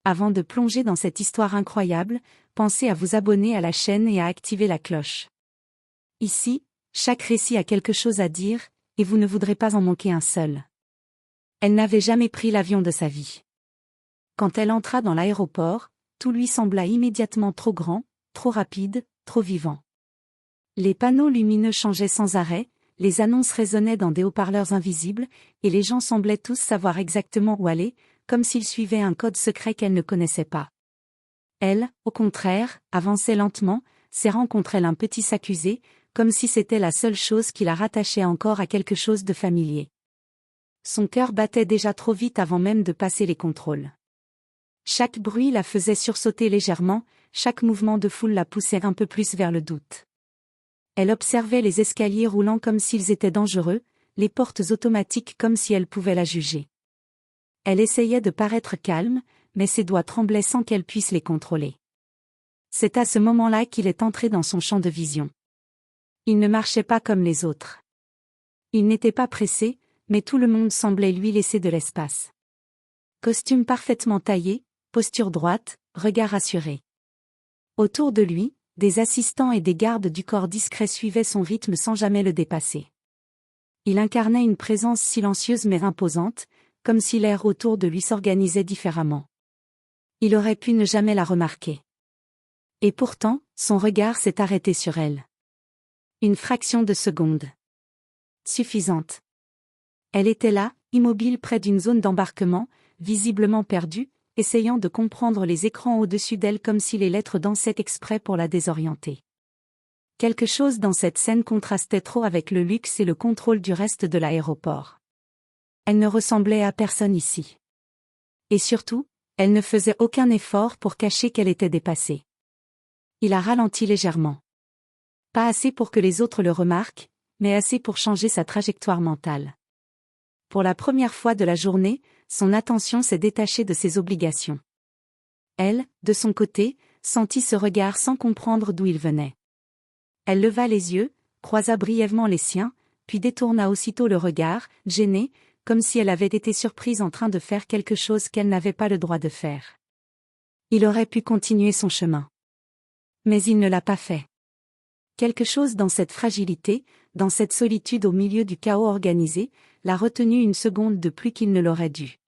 Avant de plonger dans cette histoire incroyable, pensez à vous abonner à la chaîne et à activer la cloche. Ici, chaque récit a quelque chose à dire, et vous ne voudrez pas en manquer un seul. Elle n'avait jamais pris l'avion de sa vie. Quand elle entra dans l'aéroport, tout lui sembla immédiatement trop grand, trop rapide, trop vivant. Les panneaux lumineux changeaient sans arrêt, les annonces résonnaient dans des haut-parleurs invisibles, et les gens semblaient tous savoir exactement où aller, comme s'ils suivaient un code secret qu'elle ne connaissait pas. Elle, au contraire, avançait lentement, serrant contre elle un petit s'accusé, comme si c'était la seule chose qui la rattachait encore à quelque chose de familier. Son cœur battait déjà trop vite avant même de passer les contrôles. Chaque bruit la faisait sursauter légèrement, chaque mouvement de foule la poussait un peu plus vers le doute. Elle observait les escaliers roulant comme s'ils étaient dangereux, les portes automatiques comme si elle pouvait la juger. Elle essayait de paraître calme, mais ses doigts tremblaient sans qu'elle puisse les contrôler. C'est à ce moment-là qu'il est entré dans son champ de vision. Il ne marchait pas comme les autres. Il n'était pas pressé, mais tout le monde semblait lui laisser de l'espace. Costume parfaitement taillé, posture droite, regard assuré. Autour de lui, des assistants et des gardes du corps discrets suivaient son rythme sans jamais le dépasser. Il incarnait une présence silencieuse mais imposante, comme si l'air autour de lui s'organisait différemment. Il aurait pu ne jamais la remarquer. Et pourtant, son regard s'est arrêté sur elle. Une fraction de seconde. Suffisante. Elle était là, immobile près d'une zone d'embarquement, visiblement perdue, essayant de comprendre les écrans au-dessus d'elle comme si les lettres dansaient exprès pour la désorienter. Quelque chose dans cette scène contrastait trop avec le luxe et le contrôle du reste de l'aéroport. Elle ne ressemblait à personne ici. Et surtout, elle ne faisait aucun effort pour cacher qu'elle était dépassée. Il a ralenti légèrement. Pas assez pour que les autres le remarquent, mais assez pour changer sa trajectoire mentale. Pour la première fois de la journée, son attention s'est détachée de ses obligations. Elle, de son côté, sentit ce regard sans comprendre d'où il venait. Elle leva les yeux, croisa brièvement les siens, puis détourna aussitôt le regard, gênée, comme si elle avait été surprise en train de faire quelque chose qu'elle n'avait pas le droit de faire. Il aurait pu continuer son chemin. Mais il ne l'a pas fait. Quelque chose dans cette fragilité, dans cette solitude au milieu du chaos organisé, l'a retenu une seconde de plus qu'il ne l'aurait dû.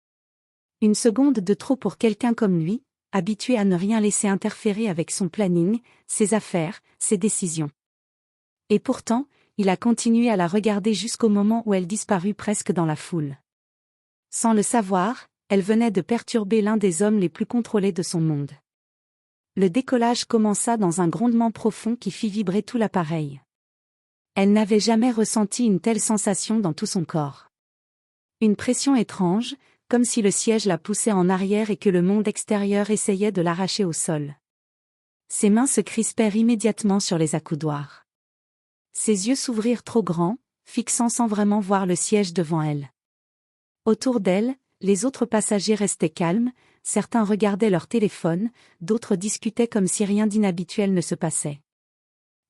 Une seconde de trop pour quelqu'un comme lui, habitué à ne rien laisser interférer avec son planning, ses affaires, ses décisions. Et pourtant, il a continué à la regarder jusqu'au moment où elle disparut presque dans la foule. Sans le savoir, elle venait de perturber l'un des hommes les plus contrôlés de son monde. Le décollage commença dans un grondement profond qui fit vibrer tout l'appareil. Elle n'avait jamais ressenti une telle sensation dans tout son corps. Une pression étrange, comme si le siège la poussait en arrière et que le monde extérieur essayait de l'arracher au sol. Ses mains se crispèrent immédiatement sur les accoudoirs. Ses yeux s'ouvrirent trop grands, fixant sans vraiment voir le siège devant elle. Autour d'elle, les autres passagers restaient calmes, certains regardaient leur téléphone, d'autres discutaient comme si rien d'inhabituel ne se passait.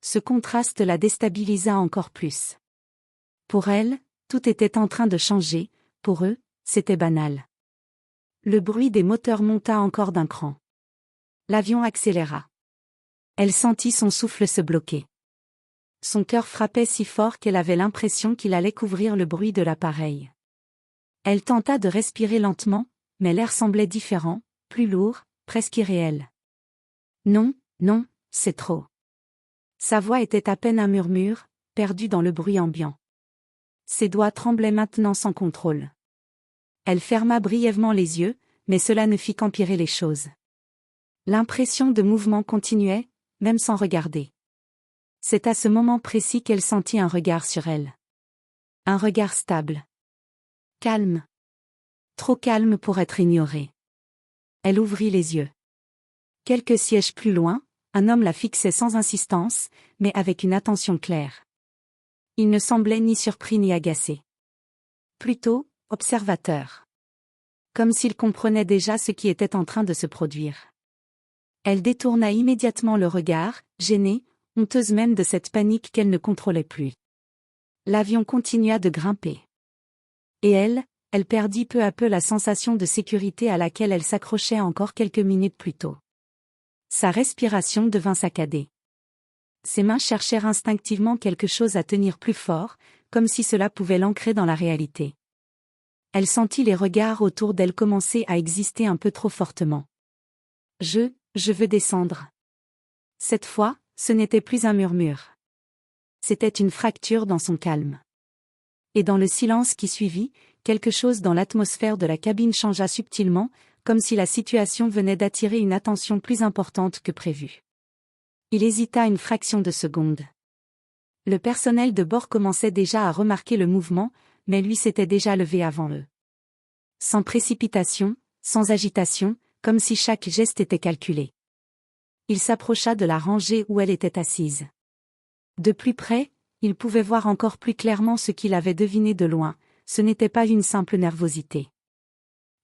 Ce contraste la déstabilisa encore plus. Pour elle, tout était en train de changer, pour eux, c'était banal. Le bruit des moteurs monta encore d'un cran. L'avion accéléra. Elle sentit son souffle se bloquer. Son cœur frappait si fort qu'elle avait l'impression qu'il allait couvrir le bruit de l'appareil. Elle tenta de respirer lentement, mais l'air semblait différent, plus lourd, presque irréel. Non, non, c'est trop. Sa voix était à peine un murmure, perdu dans le bruit ambiant. Ses doigts tremblaient maintenant sans contrôle. Elle ferma brièvement les yeux, mais cela ne fit qu'empirer les choses. L'impression de mouvement continuait, même sans regarder. C'est à ce moment précis qu'elle sentit un regard sur elle. Un regard stable. Calme. Trop calme pour être ignoré. Elle ouvrit les yeux. Quelques sièges plus loin, un homme la fixait sans insistance, mais avec une attention claire. Il ne semblait ni surpris ni agacé. Plutôt, observateur. Comme s'il comprenait déjà ce qui était en train de se produire. Elle détourna immédiatement le regard, gênée, honteuse même de cette panique qu'elle ne contrôlait plus. L'avion continua de grimper. Et elle, elle perdit peu à peu la sensation de sécurité à laquelle elle s'accrochait encore quelques minutes plus tôt. Sa respiration devint saccadée. Ses mains cherchèrent instinctivement quelque chose à tenir plus fort, comme si cela pouvait l'ancrer dans la réalité. Elle sentit les regards autour d'elle commencer à exister un peu trop fortement. Je veux descendre. Cette fois, ce n'était plus un murmure. C'était une fracture dans son calme. Et dans le silence qui suivit, quelque chose dans l'atmosphère de la cabine changea subtilement, comme si la situation venait d'attirer une attention plus importante que prévu. Il hésita une fraction de seconde. Le personnel de bord commençait déjà à remarquer le mouvement, mais lui s'était déjà levé avant eux. Sans précipitation, sans agitation, comme si chaque geste était calculé. Il s'approcha de la rangée où elle était assise. De plus près, il pouvait voir encore plus clairement ce qu'il avait deviné de loin, ce n'était pas une simple nervosité.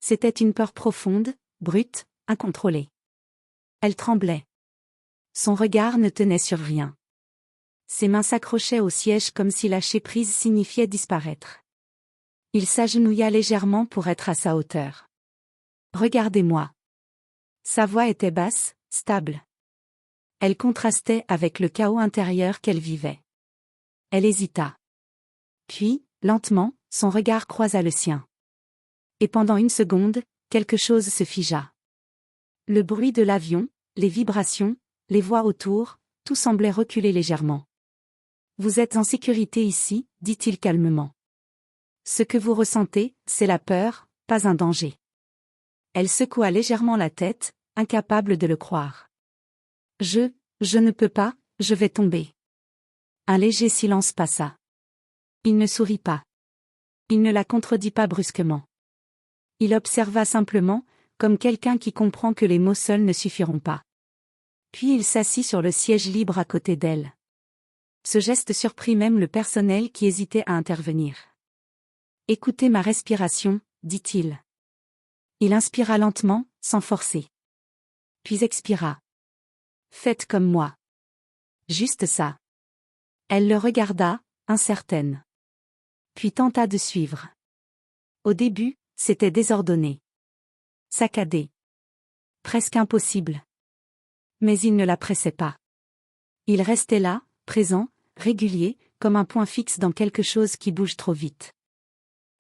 C'était une peur profonde, brute, incontrôlée. Elle tremblait. Son regard ne tenait sur rien. Ses mains s'accrochaient au siège comme si lâcher prise signifiait disparaître. Il s'agenouilla légèrement pour être à sa hauteur. « Regardez-moi. » Sa voix était basse, stable. Elle contrastait avec le chaos intérieur qu'elle vivait. Elle hésita. Puis, lentement, son regard croisa le sien. Et pendant une seconde, quelque chose se figea. Le bruit de l'avion, les vibrations, les voix autour, tout semblait reculer légèrement. « Vous êtes en sécurité ici, dit-il calmement. Ce que vous ressentez, c'est la peur, pas un danger. » Elle secoua légèrement la tête, incapable de le croire. « Je ne peux pas, je vais tomber. » Un léger silence passa. Il ne sourit pas. Il ne la contredit pas brusquement. Il observa simplement, comme quelqu'un qui comprend que les mots seuls ne suffiront pas. Puis il s'assit sur le siège libre à côté d'elle. Ce geste surprit même le personnel qui hésitait à intervenir. « Écoutez ma respiration, dit-il. » Il inspira lentement, sans forcer. Puis expira. « Faites comme moi. » Juste ça. Elle le regarda, incertaine. Puis tenta de suivre. Au début, c'était désordonné. Saccadé. Presque impossible. Mais il ne la pressait pas. Il restait là, présent, régulier, comme un point fixe dans quelque chose qui bouge trop vite.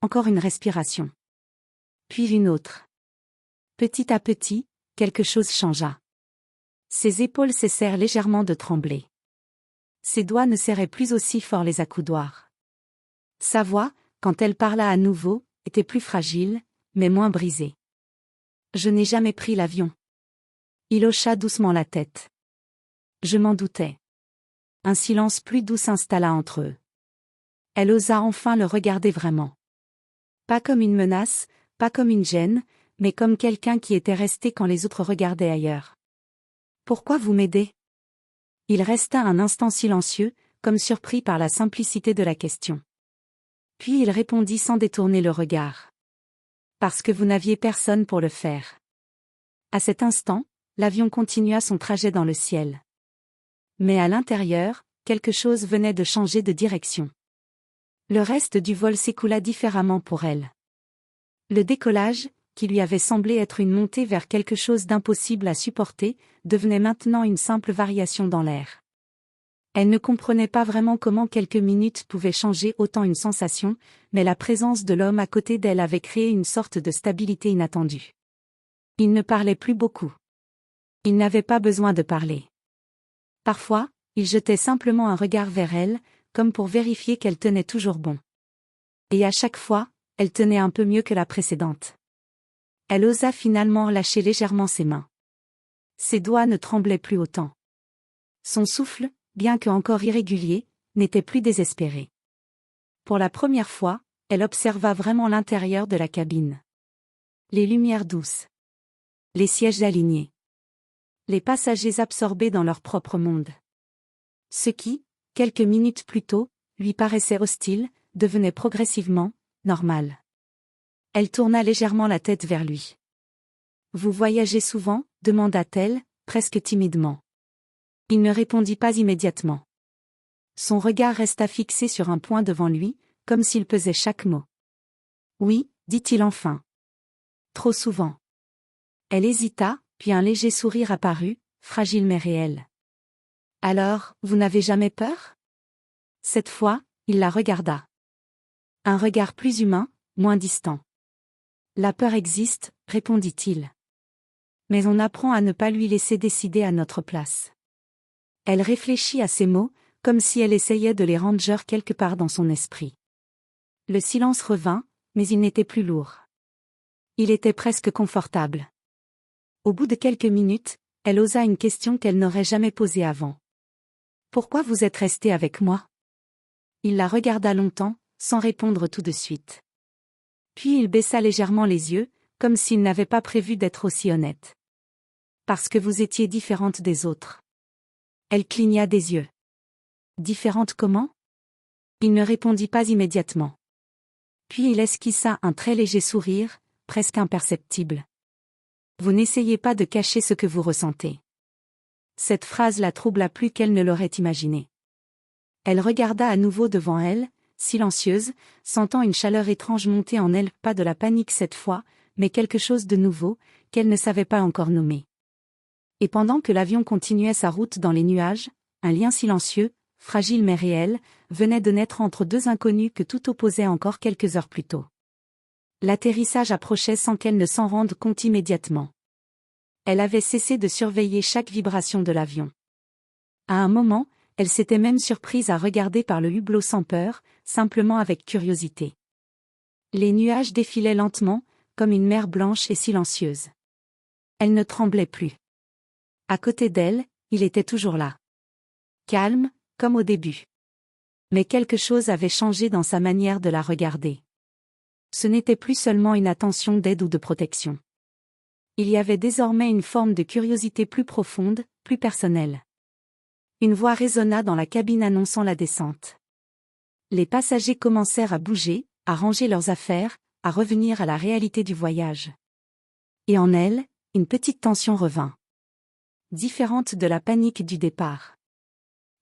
Encore une respiration. Puis une autre. Petit à petit, quelque chose changea. Ses épaules cessèrent légèrement de trembler. Ses doigts ne serraient plus aussi fort les accoudoirs. Sa voix, quand elle parla à nouveau, était plus fragile, mais moins brisée. « Je n'ai jamais pris l'avion. » Il hocha doucement la tête. « Je m'en doutais. » Un silence plus doux s'installa entre eux. Elle osa enfin le regarder vraiment. Pas comme une menace, pas comme une gêne, mais comme quelqu'un qui était resté quand les autres regardaient ailleurs. « Pourquoi vous m'aidez ?» Il resta un instant silencieux, comme surpris par la simplicité de la question. Puis il répondit sans détourner le regard. « Parce que vous n'aviez personne pour le faire. » À cet instant, l'avion continua son trajet dans le ciel. Mais à l'intérieur, quelque chose venait de changer de direction. Le reste du vol s'écoula différemment pour elle. Le décollage, qui lui avait semblé être une montée vers quelque chose d'impossible à supporter, devenait maintenant une simple variation dans l'air. Elle ne comprenait pas vraiment comment quelques minutes pouvaient changer autant une sensation, mais la présence de l'homme à côté d'elle avait créé une sorte de stabilité inattendue. Il ne parlait plus beaucoup. Il n'avait pas besoin de parler. Parfois, il jetait simplement un regard vers elle, comme pour vérifier qu'elle tenait toujours bon. Et à chaque fois, elle tenait un peu mieux que la précédente. Elle osa finalement lâcher légèrement ses mains. Ses doigts ne tremblaient plus autant. Son souffle, bien que encore irrégulier, n'était plus désespéré. Pour la première fois, elle observa vraiment l'intérieur de la cabine. Les lumières douces. Les sièges alignés. Les passagers absorbés dans leur propre monde. Ce qui, quelques minutes plus tôt, lui paraissait hostile, devenait progressivement normal. Elle tourna légèrement la tête vers lui. « Vous voyagez souvent ?» demanda-t-elle, presque timidement. Il ne répondit pas immédiatement. Son regard resta fixé sur un point devant lui, comme s'il pesait chaque mot. « Oui, dit-il enfin. Trop souvent. Elle hésita, puis un léger sourire apparut, fragile mais réel. Alors, vous n'avez jamais peur? Cette fois, il la regarda. Un regard plus humain, moins distant. La peur existe, répondit-il. Mais on apprend à ne pas lui laisser décider à notre place. Elle réfléchit à ces mots, comme si elle essayait de les ranger quelque part dans son esprit. Le silence revint, mais il n'était plus lourd. Il était presque confortable. Au bout de quelques minutes, elle osa une question qu'elle n'aurait jamais posée avant. Pourquoi vous êtes resté avec moi? Il la regarda longtemps, sans répondre tout de suite. Puis il baissa légèrement les yeux, comme s'il n'avait pas prévu d'être aussi honnête. Parce que vous étiez différente des autres. Elle cligna des yeux. Différente comment? Il ne répondit pas immédiatement. Puis il esquissa un très léger sourire, presque imperceptible. Vous n'essayez pas de cacher ce que vous ressentez. Cette phrase la troubla plus qu'elle ne l'aurait imaginé. Elle regarda à nouveau devant elle, silencieuse, sentant une chaleur étrange monter en elle, pas de la panique cette fois, mais quelque chose de nouveau, qu'elle ne savait pas encore nommer. Et pendant que l'avion continuait sa route dans les nuages, un lien silencieux, fragile mais réel, venait de naître entre deux inconnus que tout opposait encore quelques heures plus tôt. L'atterrissage approchait sans qu'elle ne s'en rende compte immédiatement. Elle avait cessé de surveiller chaque vibration de l'avion. À un moment, elle s'était même surprise à regarder par le hublot sans peur, simplement avec curiosité. Les nuages défilaient lentement, comme une mer blanche et silencieuse. Elle ne tremblait plus. À côté d'elle, il était toujours là. Calme, comme au début. Mais quelque chose avait changé dans sa manière de la regarder. Ce n'était plus seulement une attention d'aide ou de protection. Il y avait désormais une forme de curiosité plus profonde, plus personnelle. Une voix résonna dans la cabine annonçant la descente. Les passagers commencèrent à bouger, à ranger leurs affaires, à revenir à la réalité du voyage. Et en elle, une petite tension revint. Différente de la panique du départ.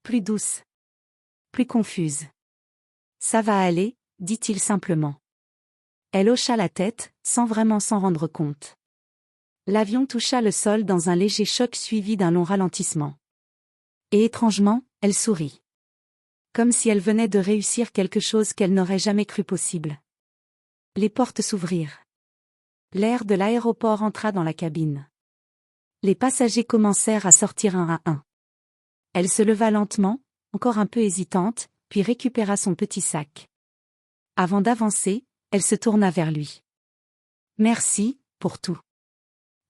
Plus douce. Plus confuse. Ça va aller, dit-il simplement. Elle hocha la tête, sans vraiment s'en rendre compte. L'avion toucha le sol dans un léger choc suivi d'un long ralentissement. Et étrangement, elle sourit. Comme si elle venait de réussir quelque chose qu'elle n'aurait jamais cru possible. Les portes s'ouvrirent. L'air de l'aéroport entra dans la cabine. Les passagers commencèrent à sortir un à un. Elle se leva lentement, encore un peu hésitante, puis récupéra son petit sac. Avant d'avancer, elle se tourna vers lui. Merci, pour tout.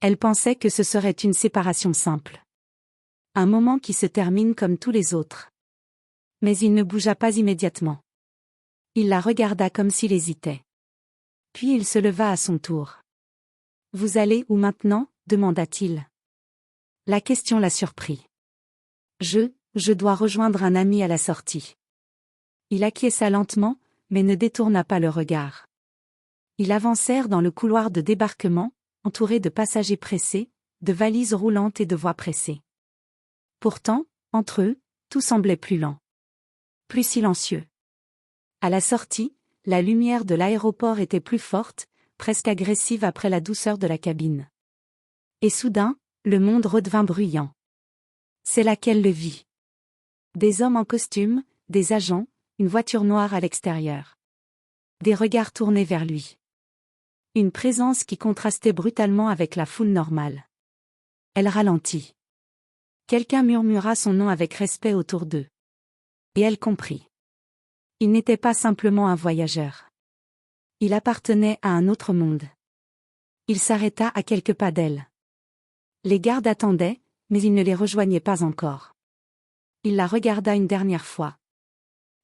Elle pensait que ce serait une séparation simple. Un moment qui se termine comme tous les autres. Mais il ne bougea pas immédiatement. Il la regarda comme s'il hésitait. Puis il se leva à son tour. Vous allez où maintenant? Demanda-t-il. La question la surprit. Je dois rejoindre un ami à la sortie. Il acquiesça lentement, mais ne détourna pas le regard. Ils avancèrent dans le couloir de débarquement, entourés de passagers pressés, de valises roulantes et de voix pressées. Pourtant, entre eux, tout semblait plus lent. Plus silencieux. À la sortie, la lumière de l'aéroport était plus forte, presque agressive après la douceur de la cabine. Et soudain, le monde redevint bruyant. C'est là qu'elle le vit. Des hommes en costume, des agents, une voiture noire à l'extérieur. Des regards tournés vers lui. Une présence qui contrastait brutalement avec la foule normale. Elle ralentit. Quelqu'un murmura son nom avec respect autour d'eux. Et elle comprit. Il n'était pas simplement un voyageur. Il appartenait à un autre monde. Il s'arrêta à quelques pas d'elle. Les gardes attendaient, mais il ne les rejoignait pas encore. Il la regarda une dernière fois.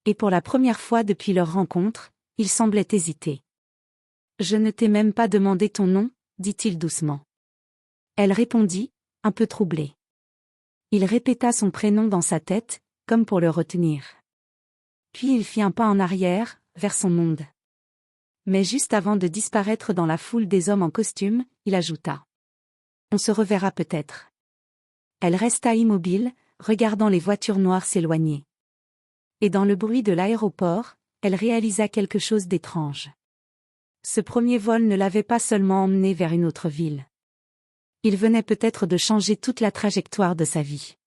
Et pour la première fois depuis leur rencontre, il semblait hésiter. Je ne t'ai même pas demandé ton nom, dit-il doucement. Elle répondit, un peu troublée. Il répéta son prénom dans sa tête, comme pour le retenir. Puis il fit un pas en arrière, vers son monde. Mais juste avant de disparaître dans la foule des hommes en costume, il ajouta. On se reverra peut-être. Elle resta immobile, regardant les voitures noires s'éloigner. Et dans le bruit de l'aéroport, elle réalisa quelque chose d'étrange. Ce premier vol ne l'avait pas seulement emmené vers une autre ville. Il venait peut-être de changer toute la trajectoire de sa vie.